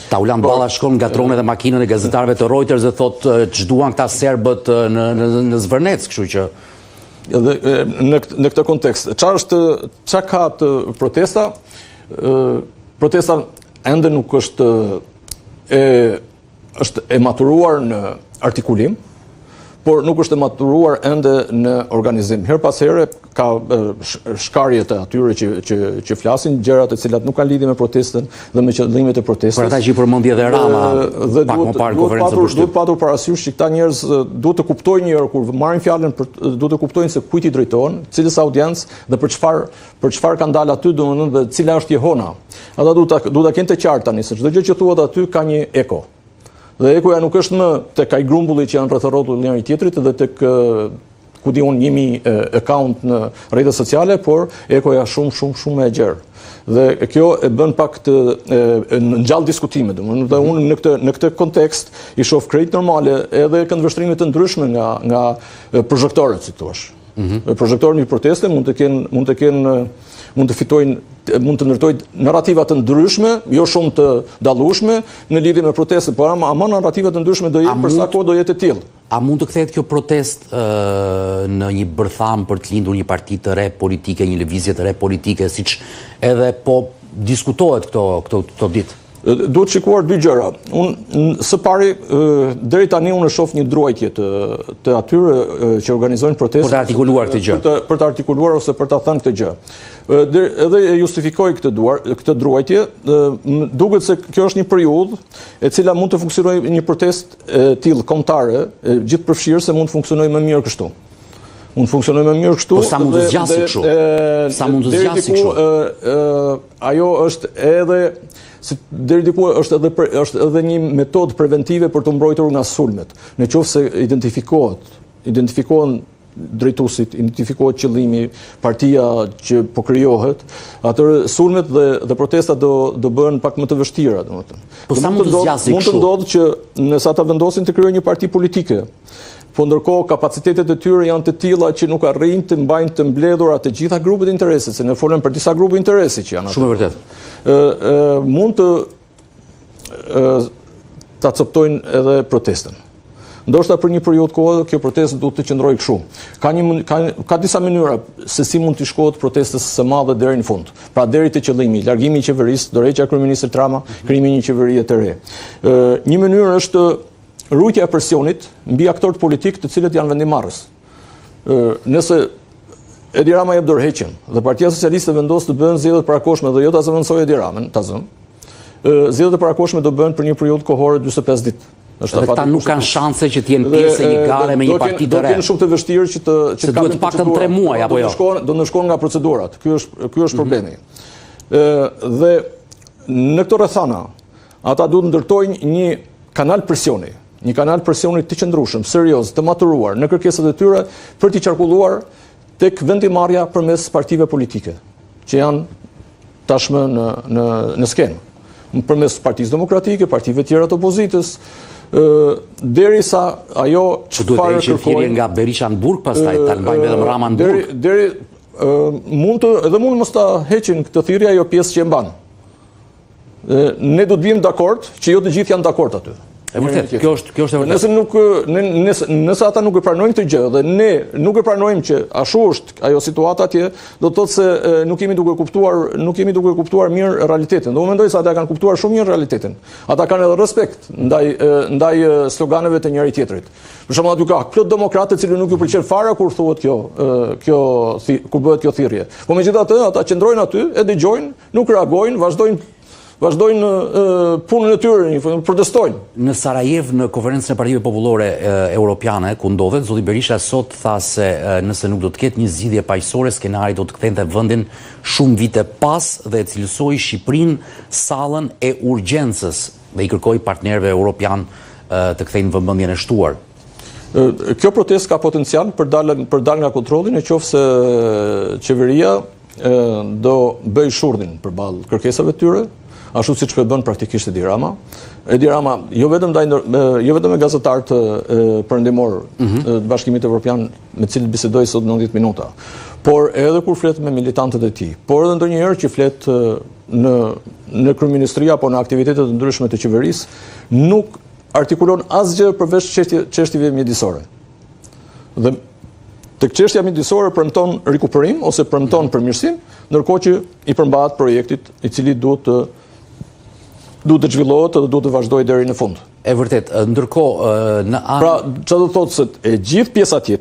Taulan Balla shkon nga troni dhe makinën e gazetarëve të Reuters dhe thotë ç'duan këta serbët në Zvërnec, kështu që në këtë kontekst, ç'a ka të protesta? Protesta ende nuk është e maturuar në artikulim, por nuk është e maturuar ende në organizim. Her pas here ka shkarjet e atyre që flasin, gjërat e cilat nuk kanë lidhje me protestën dhe me qëllimet e protestës. Për ata që i përmendi edhe Rama pak më parë në konferencën e Duhet patur parasysh që këta njerëz duhet të kuptojnë një herë kur marrin fjalën, duhet të kuptojnë se kujt i drejtohen, cilës audiencë dhe për çfarë kanë dalë aty, domethënë dhe cila është jehona. Ata duhet ta kenë të qartë tani se çdo gjë që thuhet aty ka një eko. Dhe ekoja nuk është më tek ai grumbulli që janë rreth rrotull njëri tjetrit dhe tek ku di unë 1000 account në rrjetet sociale, por ekoja shumë e gjerë. Dhe kjo e bën pak të ngjall diskutime, domethënë dhe unë në këtë kontekst i shoh krejt normale edhe këndvështrime të ndryshme nga projektorët, si thua. Projektorët në proteste mund të fitojnë, mund të ndërtojnë narrativa të ndryshme, jo shumë të dallueshme në lidhje me protestën, por ama narrativa të ndryshme do jetë për sa kohë do jetë e tillë. A mund të kthehet kjo protestë në një bërtham për të lindur një parti të re politike, një lëvizje të re politike, siç edhe po diskutohet këto ditë? Duhet shikuar dy gjëra. Së pari, deri tani unë shoh një druajtje të atyre që organizojnë protestë. Për të artikuluar këtë gjë. Për të artikuluar ose për ta thënë këtë gjë. Edhe e justifikoj këtë druajtje, duket se kjo është një periudhë e cila mund të funksionojë një protestë tillë kombëtare, gjithëpërfshirë se mund të funksionojë më mirë kështu. Mund të funksionojë më mirë kështu. Po sa mund të zgjasë kështu? Sa mund të zgjasë kështu? Ajo është edhe deri diku është edhe një metodë preventive për të mbrojtur nga sulmet. Nëse identifikohen drejtuesit, identifikohet qëllimi, partia që po krijohet, atëherë sulmet dhe protestat do bëhen pak më të vështira, domethënë. Po sa mund të zgjasë kështu? Mund të ndodhë që nëse ata vendosin të krijojnë një parti politike, po ndërkohë kapacitetet e tyre janë të tilla që nuk arrin të mbajnë të mbledhura të gjitha grupet e interesit, se ne folëm për disa grupe interesi që janë aty. Shumë e vërtetë. Mund ta acceptojnë edhe protestën. Ndoshta për një periudhë kohë kjo protestë duhet të qëndrojë kështu. Ka disa mënyra se si mund të shkohet protestës së madhe deri në fund. Pra deri te qëllimi, largimi i qeverisë, dorëheqja e kryeministit Rama, krijimi një qeverie të re. Një mënyrë është rrujtja e presionit mbi aktorët politikë të cilët janë vendimarrës. Nëse Edi Rama jep dorëheqjen dhe Partia Socialiste vendos të bëhen zgjedhjet parakoshme dhe jo ta zëvendësojë Edi Ramën, zgjedhjet e parakoshme do bëhen për një periudhë kohore 45 ditë. Ata nuk kanë shanse që të jenë pjesë e një gare me një parti të re. Do të jenë shumë të vështirë që të duhet paktën 3 muaj apo jo. Do ndëshkohen nga procedurat. Ky është problemi. Dhe në këto rrethana ata duhet ndërtojnë një kanal presioni. Një kanal presioni të qëndrueshëm, serioz, të maturuar në kërkesat e tyre për të qarkulluar tek vendimarrja përmes partive politike, që janë tashmë në skenë. Përmes Partisë Demokratike, partive tjera të opozitës, derisa ajo që duhet të heqë thirrje nga Berisha në burg, pastaj ta mbajmë edhe Rama në burg. Mund mos ta heqin këtë thirrje ajo pjesë që e mban. Ne do të bim dakord që jo të gjithë janë dakord aty. E vërtet, kjo është e vërtet. Nëse ata nuk e pranojnë këtë gjë dhe ne nuk e pranojmë që ashtu është ajo situata atje, do të thotë se nuk jemi duke kuptuar mirë realitetin. Do mendoj se ata kanë kuptuar shumë mirë realitetin. Ata kanë edhe respekt ndaj sloganeve të njëri tjetrit. Për shembull aty ka plot demokratë të cilët nuk ju pëlqen fare kur thuhet kur bëhet kjo thirrje. Po megjithatë ata qëndrojnë aty, e dëgjojnë, nuk reagojnë, vazhdojnë punën e tyre, protestojnë. Në Sarajevo, në konferencën e Partive Popullore Europiane, ku ndodhet, zoti Berisha sot tha se nëse nuk do të ketë një zgjidhje paqësore, skenari do të kthente vendin shumë vite pas dhe e cilësoi Shqipërinë sallën e urgjencës dhe i kërkoi partnerëve europian të kthejnë vëmendjen e shtuar. Kjo protestë ka potencial për dalë nga kontrolli, nëse qeveria do bëj shurdhin përballë kërkesave të tyre, ashtu siç po bën praktikisht Edi Rama. Edi Rama jo vetëm me gazetarët perëndimor të Bashkimit Evropian me të cilët bisedoi sot 90 minuta, por edhe kur flet me militantët e tij, por edhe ndonjëherë që flet në kryeministri apo në aktivitete të ndryshme të qeverisë, nuk artikulon asgjë përveç çështjeve mjedisore. Dhe tek çështja mjedisore premton rikuperim ose premton përmirësim, ndërkohë që i përmbahet projektit i cili duhet të zhvillohet dhe duhet të vazhdojë deri në fund. E vërtet, ndërkohë në anë... Pra, çfarë do thotë se e gjithë pjesa tjetër